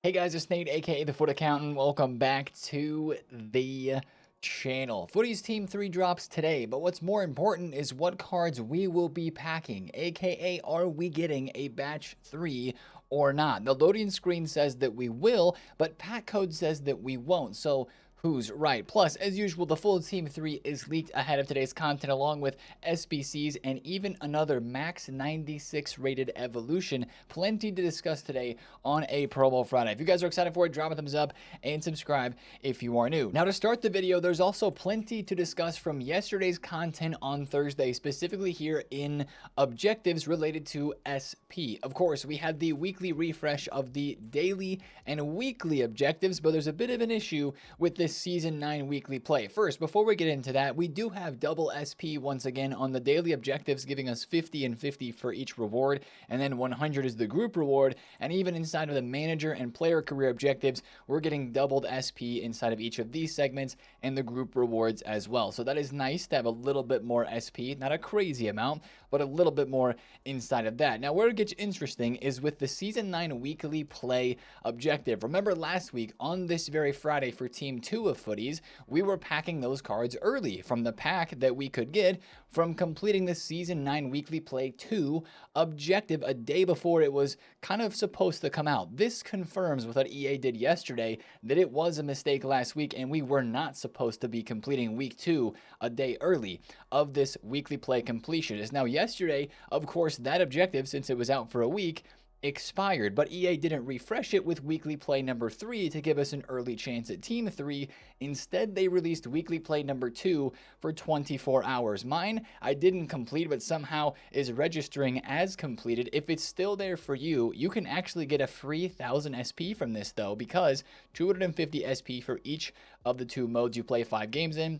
Hey guys, it's Nate, aka TheFutAccountant. Welcome back to the channel. Footies Team 3 drops today, but what's more important is what cards we will be packing, aka are we getting a batch 3 or not? The loading screen says that we will, but pack code says that we won't. So who's right? Plus, as usual, the full Team 3 is leaked ahead of today's content, along with SBCs and even another max 96 rated evolution. Plenty to discuss today on a Promo Friday. If you guys are excited for it, drop a thumbs up and subscribe if you are new. Now, to start the video, there's also plenty to discuss from yesterday's content on Thursday, specifically here in objectives related to SP. Of course, we had the weekly refresh of the daily and weekly objectives, but there's a bit of an issue with this Season 9 weekly play. First, before we get into that, we do have double SP once again on the daily objectives, giving us 50 and 50 for each reward, and then 100 is the group reward, and even inside of the manager and player career objectives, we're getting doubled SP inside of each of these segments and the group rewards as well. So that is nice to have a little bit more SP, not a crazy amount, but a little bit more inside of that. Now, where it gets interesting is with the Season 9 weekly play objective. Remember last week on this very Friday for Team 2 of Footies, we were packing those cards early from the pack that we could get from completing the Season 9 weekly play 2 objective a day before it was kind of supposed to come out. This confirms with what EA did yesterday that it was a mistake last week and we were not supposed to be completing week 2 a day early of this weekly play completion. As now yesterday, of course, that objective, since it was out for a week, expired, but EA didn't refresh it with weekly play number 3 to give us an early chance at Team 3. Instead, they released weekly play number 2 for 24 hours. Mine, I didn't complete, but somehow is registering as completed. If it's still there for you, you can actually get a free 1000 SP from this though, because 250 SP for each of the 2 modes you play 5 games in.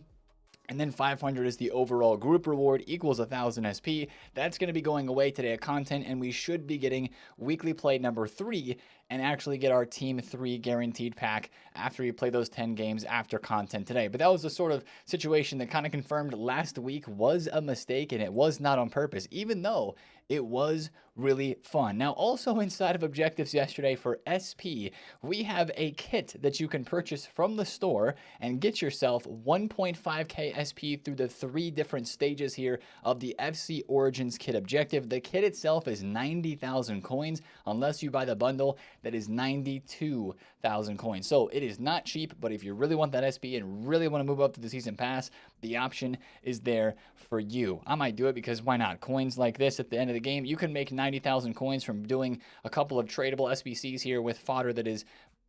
And then 500 is the overall group reward, equals 1000 SP. That's going to be going away today at content, and we should be getting weekly play number 3 and actually get our Team 3 guaranteed pack after we play those 10 games after content today. But that was the sort of situation that kind of confirmed last week was a mistake, and it was not on purpose, even though it was really fun. Now, also inside of objectives yesterday for SP, we have a kit that you can purchase from the store and get yourself 1.5k SP through the 3 different stages here of the FC Origins kit objective. The kit itself is 90,000 coins. Unless you buy the bundle, that is 92,000 coins. So it is not cheap, but if you really want that SP and really want to move up to the season pass, the option is there for you. I might do it because why not? Coins like this at the end of the game, you can make 90,000 coins from doing a couple of tradable SBCs here with fodder that is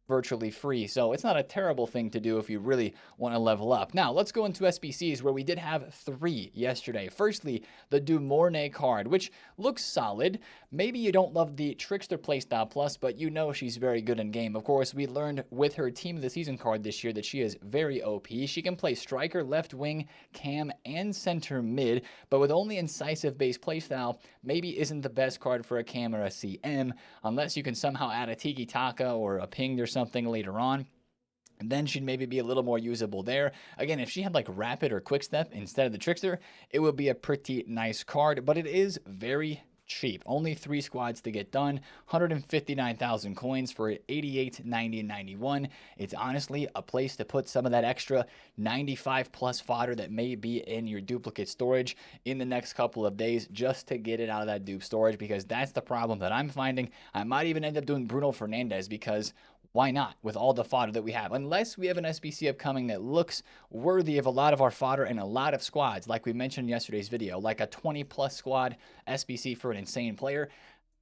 virtually free. So it's not a terrible thing to do if you really want to level up. Now, let's go into SBCs where we did have 3 yesterday. Firstly, the Dour card, which looks solid. Maybe you don't love the Trickster playstyle plus, but you know she's very good in game. Of course, we learned with her Team of the Season card this year that she is very OP. She can play striker, left wing, cam, and center mid, but with only incisive base playstyle, maybe isn't the best card for a cam or a CM, unless you can somehow add a Tiki Taka or a pinged or something later on. And then she'd maybe be a little more usable there. Again, if she had like Rapid or Quick Step instead of the Trickster, it would be a pretty nice card, but it is very cheap. Only 3 squads to get done, 159,000 coins for 88, 90, and 91. It's honestly a place to put some of that extra 95 plus fodder that may be in your duplicate storage in the next couple of days, just to get it out of that dupe storage, because that's the problem that I'm finding. I might even end up doing Bruno Fernandes, because why not, with all the fodder that we have? Unless we have an SBC upcoming that looks worthy of a lot of our fodder and a lot of squads, like we mentioned in yesterday's video, like a 20-plus squad SBC for an insane player.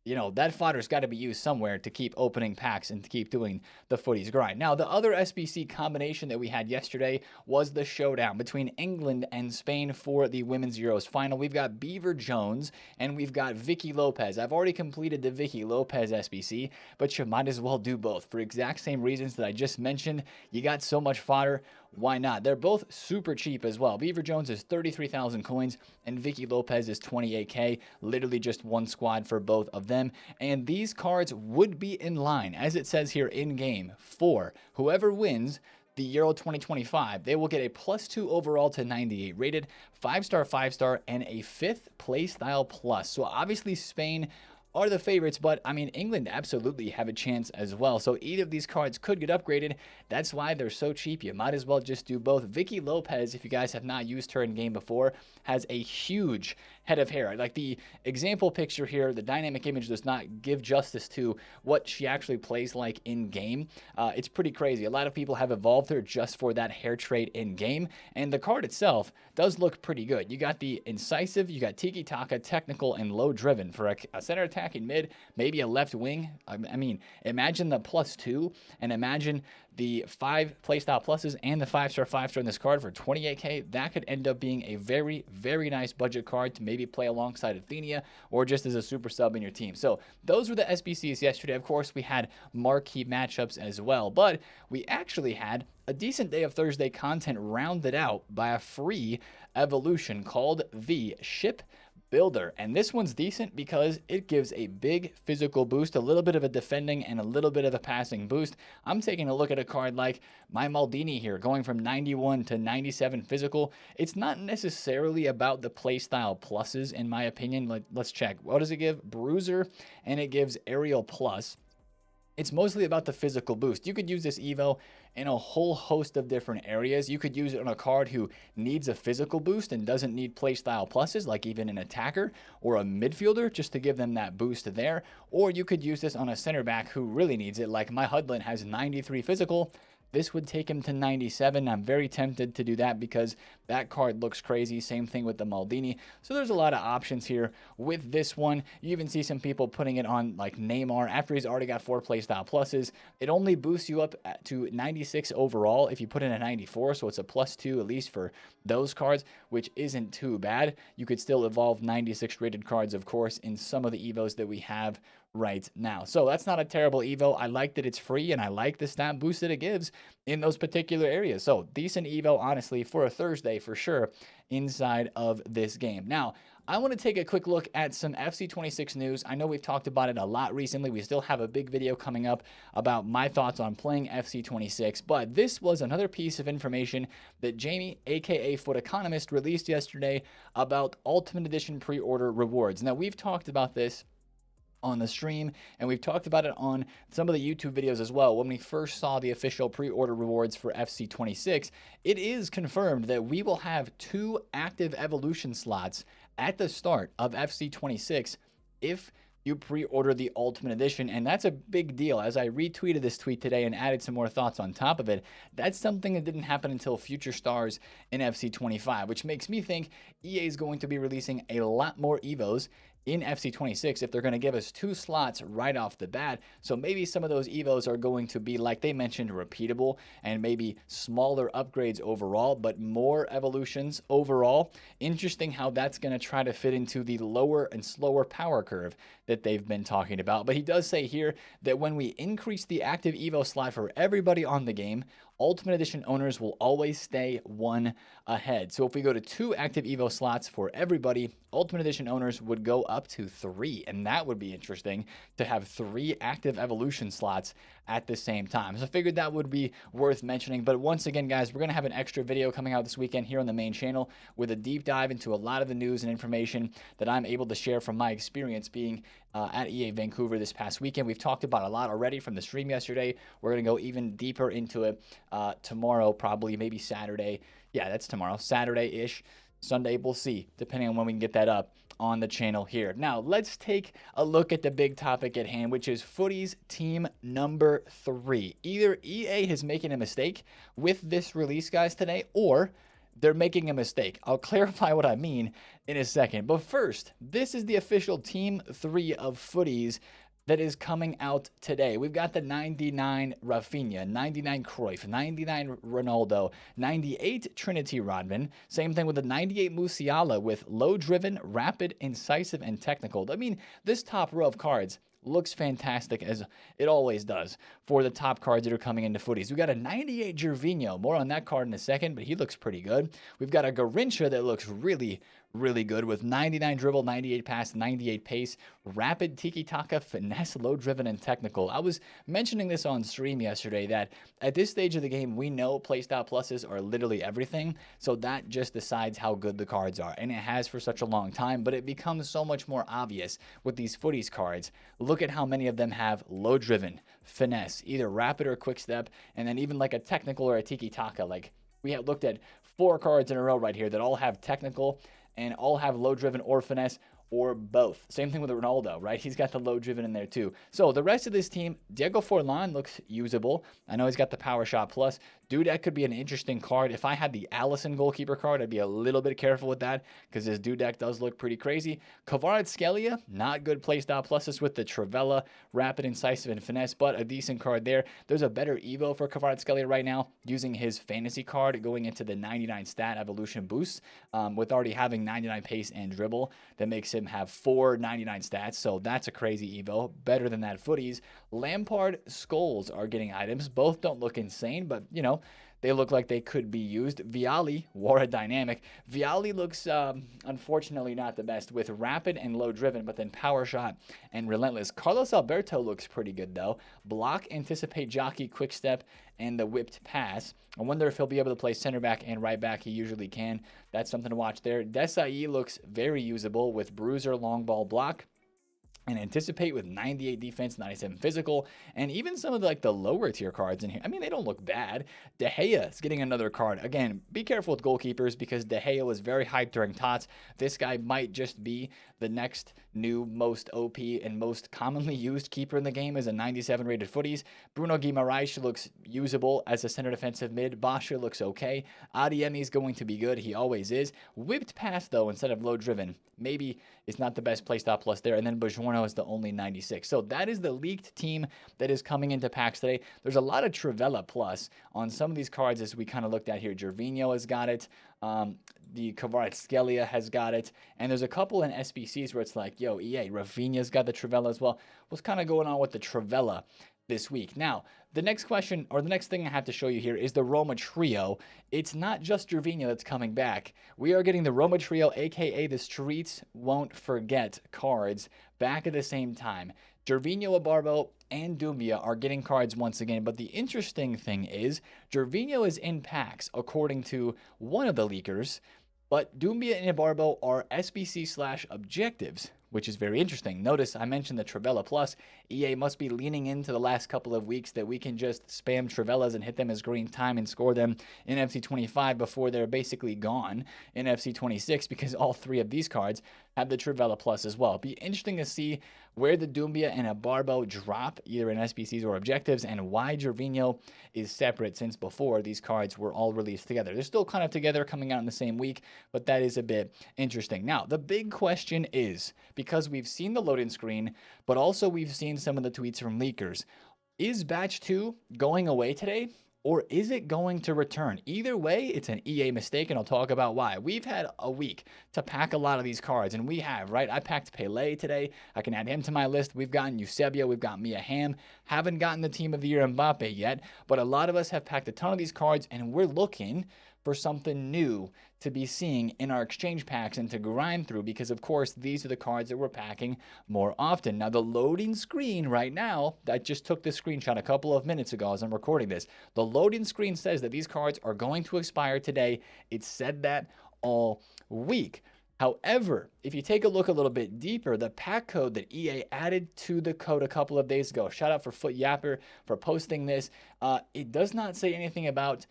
You know, that fodder's got to be used somewhere to keep opening packs and to keep doing the footies grind. Now, the other SBC combination that we had yesterday was the showdown between England and Spain for the Women's Euros final. We've got Beaver Jones and we've got Vicky Lopez. I've already completed the Vicky Lopez SBC, but you might as well do both for exact same reasons that I just mentioned. You got so much fodder, why not? They're both super cheap as well. Beaver Jones is 33,000 coins and Vicky Lopez is 28k, literally just 1 squad for both of them. And these cards would be in line, as it says here in game, for whoever wins the Euro 2025. They will get a +2 overall to 98 rated, 5-star, 5-star, and a 5th playstyle plus. So obviously Spain are the favorites, but I mean, England absolutely have a chance as well. So either of these cards could get upgraded. That's why they're so cheap. You might as well just do both. Vicky Lopez, if you guys have not used her in game before, has a huge head of hair. Like the example picture here, the dynamic image does not give justice to what she actually plays like in game. It's pretty crazy. A lot of people have evolved her just for that hair trait in game, and the card itself does look pretty good. You got the incisive, you got tiki taka, technical, and low driven for a center attacking mid, maybe a left wing. I mean, imagine the +2, and imagine the 5 playstyle pluses and the 5-star 5-star in this card for 28k. That could end up being a very, very nice budget card to maybe play alongside Athenia or just as a super sub in your team. So those were the SBCs yesterday. Of course, we had marquee matchups as well, but we actually had a decent day of Thursday content rounded out by a free evolution called the Ship Builder. And this one's decent because it gives a big physical boost, a little bit of a defending and a little bit of a passing boost. I'm taking a look at a card like my Maldini here, going from 91 to 97 physical. It's not necessarily about the playstyle pluses, in my opinion. Let's check. What does it give? Bruiser, and it gives Aerial Plus. It's mostly about the physical boost. You could use this Evo in a whole host of different areas. You could use it on a card who needs a physical boost and doesn't need playstyle pluses, like even an attacker or a midfielder, just to give them that boost there. Or you could use this on a center back who really needs it, like my Hudlin has 93 physical. This would take him to 97. I'm very tempted to do that because that card looks crazy. Same thing with the Maldini. So there's a lot of options here with this one. You even see some people putting it on like Neymar after he's already got 4 playstyle pluses. It only boosts you up to 96 overall if you put in a 94. So it's a +2 at least for those cards, which isn't too bad. You could still evolve 96 rated cards, of course, in some of the Evos that we have right now. So that's not a terrible Evo. I like that it's free, and I like the stat boost that it gives in those particular areas. So decent Evo, honestly, for a Thursday for sure inside of this game. Now, I want to take a quick look at some FC26 news. I know we've talked about it a lot recently. We still have a big video coming up about my thoughts on playing FC26, but this was another piece of information that Jamie, aka FUTTIES, released yesterday about Ultimate Edition pre-order rewards. Now, we've talked about this on the stream, and we've talked about it on some of the YouTube videos as well. When we first saw the official pre-order rewards for FC26, it is confirmed that we will have 2 active evolution slots at the start of FC26 if you pre-order the Ultimate Edition, and that's a big deal. As I retweeted this tweet today and added some more thoughts on top of it, that's something that didn't happen until Future Stars in FC25, which makes me think EA is going to be releasing a lot more Evos in FC26 if they're going to give us 2 slots right off the bat. So maybe some of those Evos are going to be, like they mentioned, repeatable and maybe smaller upgrades overall, but more evolutions overall. Interesting how that's going to try to fit into the lower and slower power curve that they've been talking about. But he does say here that when we increase the active Evo slot for everybody on the game, Ultimate Edition owners will always stay 1 ahead. So if we go to 2 active Evo slots for everybody, Ultimate Edition owners would go up to 3. And that would be interesting to have 3 active evolution slots at the same time. So I figured that would be worth mentioning. But once again, guys, we're going to have an extra video coming out this weekend here on the main channel with a deep dive into a lot of the news and information that I'm able to share from my experience being at EA Vancouver this past weekend. We've talked about a lot already from the stream yesterday. We're going to go even deeper into it tomorrow, probably, maybe Saturday. Yeah, that's tomorrow, Saturday-ish. Sunday, we'll see, depending on when we can get that up on the channel here. Now, let's take a look at the big topic at hand, which is FUTTIES Team number 3. Either EA is making a mistake with this release, guys, today, or they're making a mistake. I'll clarify what I mean in a second. But first, this is the official Team 3 of FUTTIES that is coming out today. We've got the 99 Rafinha, 99 Cruyff, 99 Ronaldo, 98 Trinity Rodman. Same thing with the 98 Musiala with low driven, rapid, incisive, and technical. I mean, this top row of cards looks fantastic, as it always does for the top cards that are coming into FUTTIES. We got a 98 Gervinho, more on that card in a second, but he looks pretty good. We've got a Garrincha that looks really, really good with 99 dribble, 98 pass, 98 pace, rapid tiki-taka, finesse, low-driven, and technical. I was mentioning this on stream yesterday that at this stage of the game, we know playstyle pluses are literally everything, so that just decides how good the cards are, and it has for such a long time, but it becomes so much more obvious with these footies cards. Look at how many of them have low-driven, finesse, either rapid or quick step, and then even like a technical or a tiki-taka. Like, we have looked at 4 cards in a row right here that all have technical and all have low driven or finesse or both. Same thing with Ronaldo, right? He's got the low driven in there too. So the rest of this team, Diego Forlan looks usable. I know he's got the power shot plus. Dudek could be an interesting card. If I had the Allison goalkeeper card, I'd be a little bit careful with that because his Dudek does look pretty crazy. Kvaratskhelia, not good playstyle pluses with the Trivela, rapid, incisive, and finesse, but a decent card there. There's a better Evo for Kvaratskhelia right now using his fantasy card going into the 99 stat evolution boost with already having 99 pace and dribble. That makes him have 499 stats, so that's a crazy Evo. Better than that footies. Lampard, Scholes are getting items. Both don't look insane, but, you know, they look like they could be used. Vialli, Wara Dynamic. Vialli looks, unfortunately, not the best with rapid and low driven, but then power shot and relentless. Carlos Alberto looks pretty good, though. Block, anticipate, jockey, quick step, and the whipped pass. I wonder if he'll be able to play center back and right back. He usually can. That's something to watch there. Desai looks very usable with bruiser, long ball, block, and anticipate with 98 defense, 97 physical, and even some of the lower tier cards in here. I mean, they don't look bad. De Gea is getting another card. Again, be careful with goalkeepers because De Gea was very hyped during TOTS. This guy might just be the next new most OP and most commonly used keeper in the game as a 97 rated footies. Bruno Guimaraes looks usable as a center defensive mid. Basha looks okay. Adeyemi is going to be good. He always is. Whipped pass, though, instead of low driven, maybe is not the best playstyle plus there. And then Bajorno is the only 96. So that is the leaked team that is coming into packs today. There's a lot of Trivela plus on some of these cards as we kind of looked at here. Gervinho has got it. The Kvaratskhelia has got it. And there's a couple in SBCs where it's like, yo, EA, Rafinha's got the Trivela as well. What's kind of going on with the Trivela this week? Now, the next question, or the next thing I have to show you here is the Roma Trio. It's not just Gervinho that's coming back. We are getting the Roma Trio, aka the Streets Won't Forget cards, back at the same time. Gervinho, Abarbo, and Doumbia are getting cards once again, but the interesting thing is Gervinho is in packs, according to one of the leakers, but Doumbia and Abarbo are SBC/objectives, which is very interesting. Notice I mentioned the Trivela Plus. EA must be leaning into the last couple of weeks that we can just spam Trivelas and hit them as green time and score them in FC25 before they're basically gone in FC26 because all 3 of these cards have the Trivela Plus as well. It'll be interesting to see where the Doumbia and Abarbo drop, either in SBCs or objectives, and why Gervinho is separate since before these cards were all released together. They're still kind of together coming out in the same week, but that is a bit interesting. Now, the big question is, because we've seen the loading screen, but also we've seen some of the tweets from leakers, is Batch 2 going away today? Or is it going to return? Either way, it's an EA mistake, and I'll talk about why. We've had a week to pack a lot of these cards, and we have, right? I packed Pele today. I can add him to my list. We've gotten Eusebio. We've got Mia Hamm. Haven't gotten the Team of the Year Mbappe yet, but a lot of us have packed a ton of these cards, and we're looking for something new to be seeing in our exchange packs and to grind through because, of course, these are the cards that we're packing more often. Now, the loading screen right now, I just took this screenshot a couple of minutes ago as I'm recording this. The loading screen says that these cards are going to expire today. It said that all week. However, if you take a look a little bit deeper, the pack code that EA added to the code a couple of days ago, shout out for FootYapper for posting this, it does not say anything about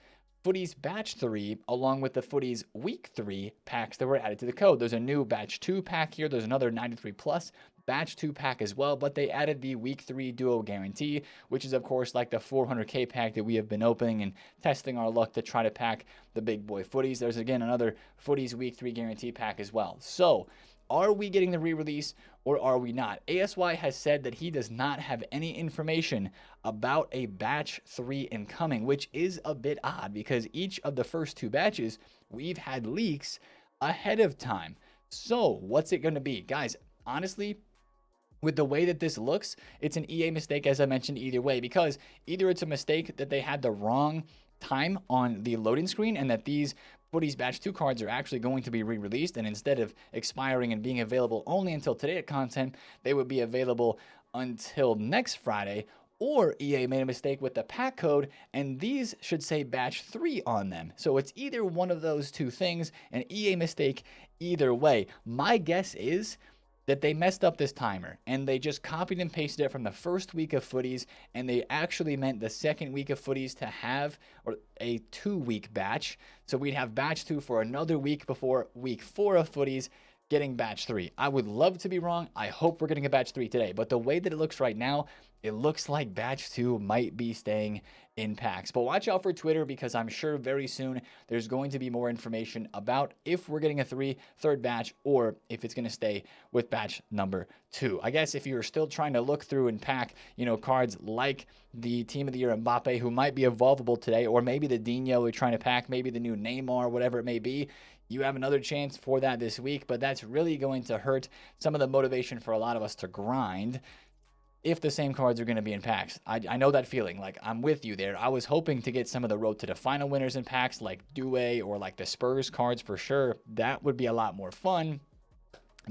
Footies Batch 3 along with the Footies Week 3 packs that were added to the code. There's a new Batch 2 pack here. There's another 93 plus Batch 2 pack as well, but they added the Week 3 Duo Guarantee, which is, of course, like the 400k pack that we have been opening and testing our luck to try to pack the big boy Footies. There's, again, another Footies Week 3 Guarantee pack as well. So, are we getting the re-release or are we not? ASY has said that he does not have any information about a Batch 3 incoming, which is a bit odd because each of the first 2 batches, we've had leaks ahead of time. So what's it going to be? Guys, honestly, with the way that this looks, it's an EA mistake, as I mentioned, either way, because either it's a mistake that they had the wrong time on the loading screen and that these Footies Batch 2 cards are actually going to be re-released, and instead of expiring and being available only until today at content, they would be available until next Friday. Or EA made a mistake with the pack code, and these should say Batch 3 on them. So it's either one of those two things, an EA mistake either way. My guess is that they messed up this timer and they just copied and pasted it from the first week of footies, and they actually meant the second week of footies to have a 2-week batch. So we'd have batch 2 for another week before week 4 of footies, getting batch 3. I would love to be wrong. I hope we're getting a batch 3 today, but the way that it looks right now, it looks like batch 2 might be staying in packs. But watch out for Twitter, because I'm sure very soon there's going to be more information about if we're getting a third batch or if it's going to stay with batch number 2. I guess if you're still trying to look through and pack, cards like the Team of the Year Mbappe, who might be evolvable today, or maybe the Dino we're trying to pack, maybe the new Neymar, whatever it may be, you have another chance for that this week, but that's really going to hurt some of the motivation for a lot of us to grind if the same cards are going to be in packs. I know that feeling. Like, I'm with you there. I was hoping to get some of the Road to the Final winners in packs, like Dour or like the Spurs cards for sure. That would be a lot more fun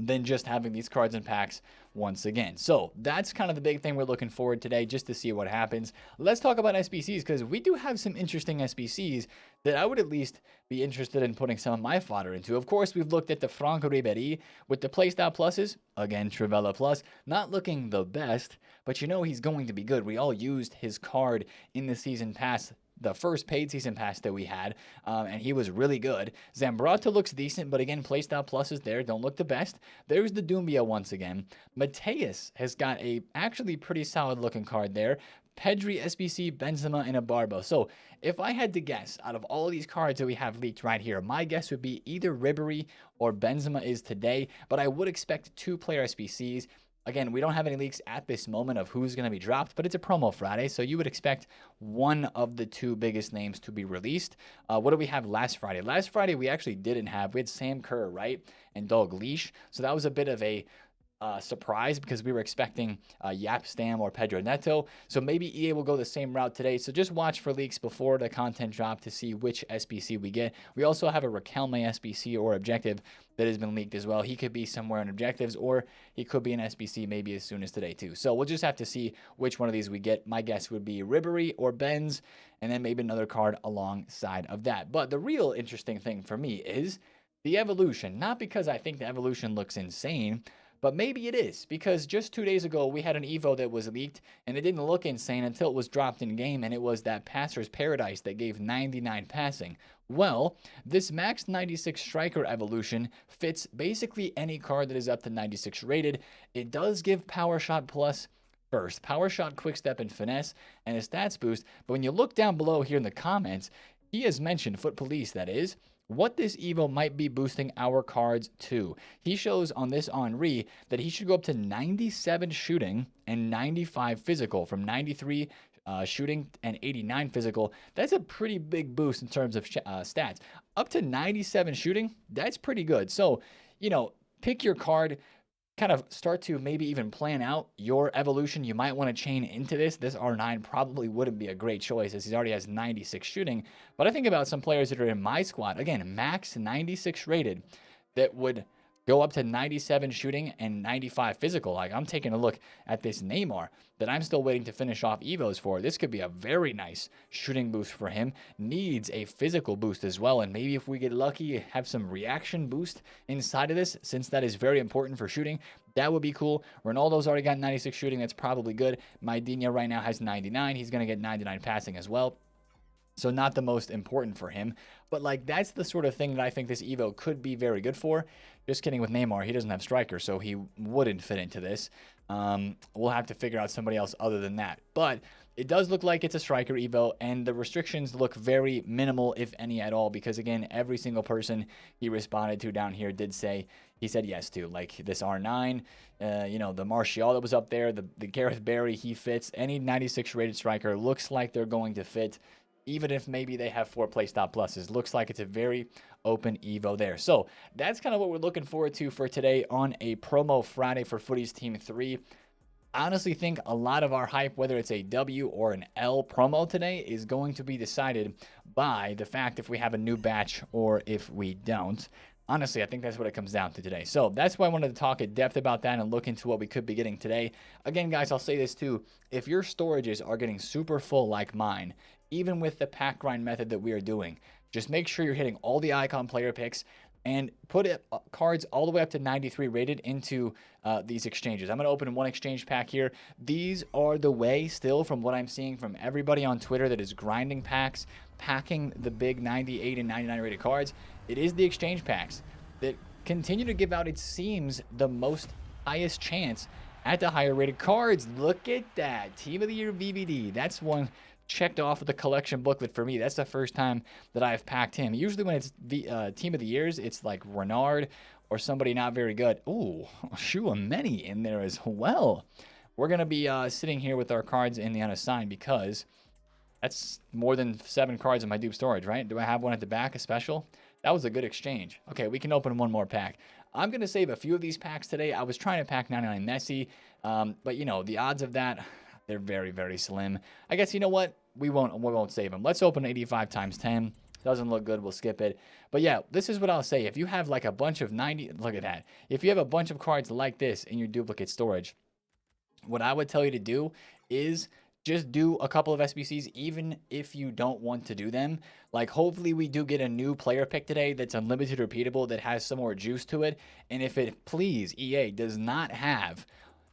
than just having these cards in packs once again. So that's kind of the big thing we're looking forward today, just to see what happens. Let's talk about SBCs, because we do have some interesting SBCs that I would at least be interested in putting some of my fodder into. Of course, we've looked at the Franco Ribéry with the playstyle pluses. Again, Trivela plus, not looking the best, but he's going to be good. We all used his card in the season pass, the first paid season pass that we had, and he was really good. Zambrata looks decent, but again, playstyle pluses there don't look the best. There's the Doumbia once again. Mateus has got a actually pretty solid looking card there. Pedri, SBC, Benzema, and a Barbo. So if I had to guess, out of all of these cards that we have leaked right here, my guess would be either Ribéry or Benzema is today, but I would expect 2-player SBCs. Again, we don't have any leaks at this moment of who's going to be dropped, but it's a promo Friday, so you would expect one of the 2 biggest names to be released. What did we have last Friday? Last Friday, we actually didn't have. We had Sam Kerr, right, and Dalglish, so that was a bit of a surprise, because we were expecting Yap Stam or Pedro Neto. So maybe EA will go the same route today. So just watch for leaks before the content drop to see which SBC we get. We also have a Raquelme SBC or objective that has been leaked as well. He could be somewhere in objectives, or he could be an SBC maybe as soon as today too. So we'll just have to see which one of these we get. My guess would be Ribéry or Benz, and then maybe another card alongside of that. But the real interesting thing for me is the evolution. Not because I think the evolution looks insane, but maybe it is, because just 2 days ago, we had an Evo that was leaked, and it didn't look insane until it was dropped in game, and it was that Passer's Paradise that gave 99 passing. Well, this max 96 striker evolution fits basically any card that is up to 96 rated. It does give Power Shot plus first, Power Shot, Quick Step, and Finesse, and a stats boost. But when you look down below here in the comments, he has mentioned, Foot Police that is, what this Evo might be boosting our cards to. He shows on this Henri that he should go up to 97 shooting and 95 physical, from 93 shooting and 89 physical. That's a pretty big boost in terms of stats. Up to 97 shooting, that's pretty good. So, pick your card, kind of start to maybe even plan out your evolution you might want to chain into this. This R9 probably wouldn't be a great choice, as he already has 96 shooting. But I think about some players that are in my squad, again, max 96 rated, that would go up to 97 shooting and 95 physical. Like, I'm taking a look at this Neymar that I'm still waiting to finish off Evos for. This could be a very nice shooting boost for him. Needs a physical boost as well, and maybe if we get lucky, have some reaction boost inside of this, since that is very important for shooting. That would be cool. Ronaldo's already got 96 shooting. That's probably good. Maidinha right now has 99. He's going to get 99 passing as well. So not the most important for him, but like, that's the sort of thing that I think this Evo could be very good for. Just kidding with Neymar. He doesn't have striker, so he wouldn't fit into this. We'll have to figure out somebody else other than that. But it does look like it's a striker Evo, and the restrictions look very minimal, if any at all, because again, every single person he responded to down here did say he said yes to, like this R9, the Martial that was up there, the Gareth Barry, he fits. Any 96 rated striker looks like they're going to fit, even if maybe they have 4 playstyle pluses. Looks like it's a very open Evo there. So that's kind of what we're looking forward to for today on a promo Friday for Footies Team 3. honestly think a lot of our hype, whether it's a W or an L promo today, is going to be decided by the fact if we have a new batch or if we don't. Honestly, I think that's what it comes down to today. So that's why I wanted to talk in depth about that and look into what we could be getting today. Again, guys, I'll say this too. If your storages are getting super full like mine, even with the pack grind method that we are doing, just make sure you're hitting all the icon player picks and put it, cards all the way up to 93 rated into these exchanges. I'm going to open one exchange pack here. These are the way still from what I'm seeing from everybody on Twitter that is grinding packs, packing the big 98 and 99 rated cards. It is the exchange packs that continue to give out, it seems, the most highest chance at the higher rated cards. Look at that. Team of the Year VBD. That's one checked off with the collection booklet for me. That's the first time that I've packed him. Usually when it's the Team of the Years, it's like Renard or somebody not very good. Ooh, Shuameni in there as well. We're going to be sitting here with our cards in the unassigned because that's more than 7 cards in my dupe storage, right? Do I have one at the back, a special? That was a good exchange. Okay, we can open one more pack. I'm going to save a few of these packs today. I was trying to pack 99 Messi, but, you know, the odds of that, they're very, very slim. I guess, you know what? We won't save them. Let's open 85 times 10. Doesn't look good. We'll skip it. But, yeah, this is what I'll say. If you have, like, a bunch of 90... Look at that. If you have a bunch of cards like this in your duplicate storage, what I would tell you to do is just do a couple of SBCs, even if you don't want to do them. Like, hopefully we do get a new player pick today that's unlimited repeatable, that has some more juice to it. And if it, please, EA does not have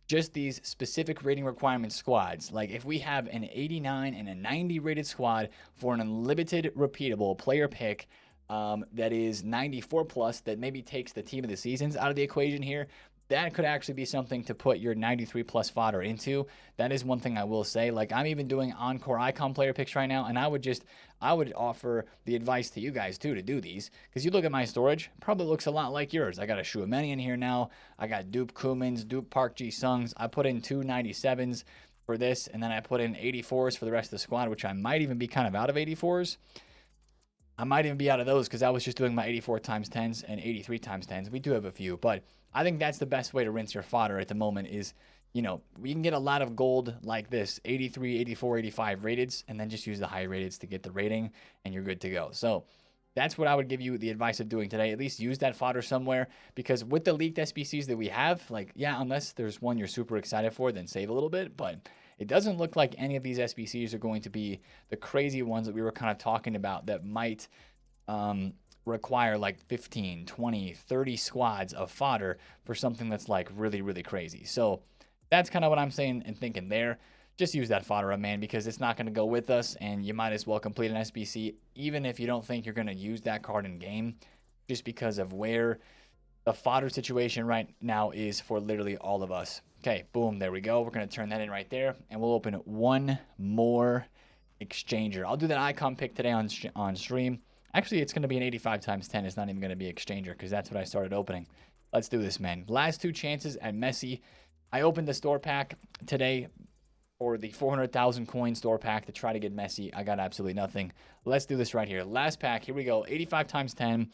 just these specific rating requirement squads, like if we have an 89 and a 90 rated squad for an unlimited repeatable player pick that is 94 plus, that maybe takes the team of the seasons out of the equation here, that could actually be something to put your 93 plus fodder into. That is one thing I will say. Like, I'm even doing encore icon player picks right now, and I would offer the advice to you guys too to do these, because you look at my storage, probably looks a lot like yours. I got a Shuameni in here now. I got dupe Kumans, dupe Park Ji Sungs. I put in 2 97s for this, and then I put in 84s for the rest of the squad, which I might even be kind of out of 84s. I might even be out of those because I was just doing my 84 times 10s and 83 times 10s. We do have a few, but I think that's the best way to rinse your fodder at the moment is, you know, we can get a lot of gold like this, 83, 84, 85 rateds, and then just use the high rateds to get the rating, and you're good to go. So that's what I would give you the advice of doing today. At least use that fodder somewhere, because with the leaked SBCs that we have, like, yeah, unless there's one you're super excited for, then save a little bit, but it doesn't look like any of these SBCs are going to be the crazy ones that we were kind of talking about that might require like 15, 20, 30 squads of fodder for something that's like really, really crazy. So that's kind of what I'm saying and thinking there. Just use that fodder up, man, because it's not going to go with us, and you might as well complete an SBC even if you don't think you're going to use that card in game, just because of where the fodder situation right now is for literally all of us. Okay, boom, there we go. We're going to turn that in right there, and we'll open one more exchanger. I'll do that icon pick today on stream. Actually, it's going to be an 85 times 10. It's not even going to be exchanger because that's what I started opening. Let's do this, man. Last 2 chances at Messi. I opened the store pack today for the 400,000 coin store pack to try to get Messi. I got absolutely nothing. Let's do this right here. Last pack. Here we go. 85 times 10.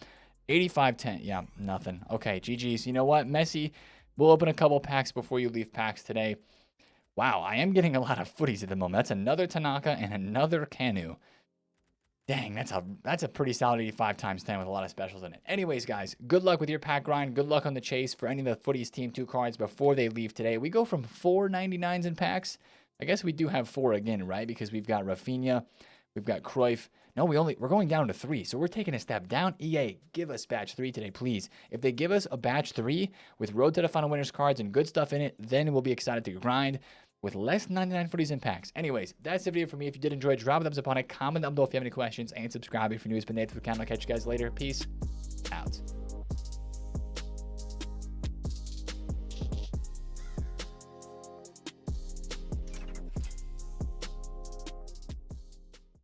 85 10. Yeah, nothing. Okay, GG's. You know what? Messi, we'll open a couple packs before you leave packs today. Wow, I am getting a lot of footies at the moment. That's another Tanaka and another Kanu. Dang, that's a pretty solid 85 times 10 with a lot of specials in it. Anyways, guys, good luck with your pack grind. Good luck on the chase for any of the FUTTIES Team 2 cards before they leave today. We go from 4 99s in packs. I guess we do have 4 again, right? Because we've got Rafinha, we've got Cruyff. No, we're going down to 3, so we're taking a step down. EA, give us batch 3 today, please. If they give us a batch 3 with Road to the Final Winners cards and good stuff in it, then we'll be excited to grind with less 99 FUTTIES and packs. Anyways, that's the video for me. If you did enjoy, drop a thumbs up on it, comment down below if you have any questions, and subscribe if you're new. It's been TheFutAccountant. I'll catch you guys later. Peace out.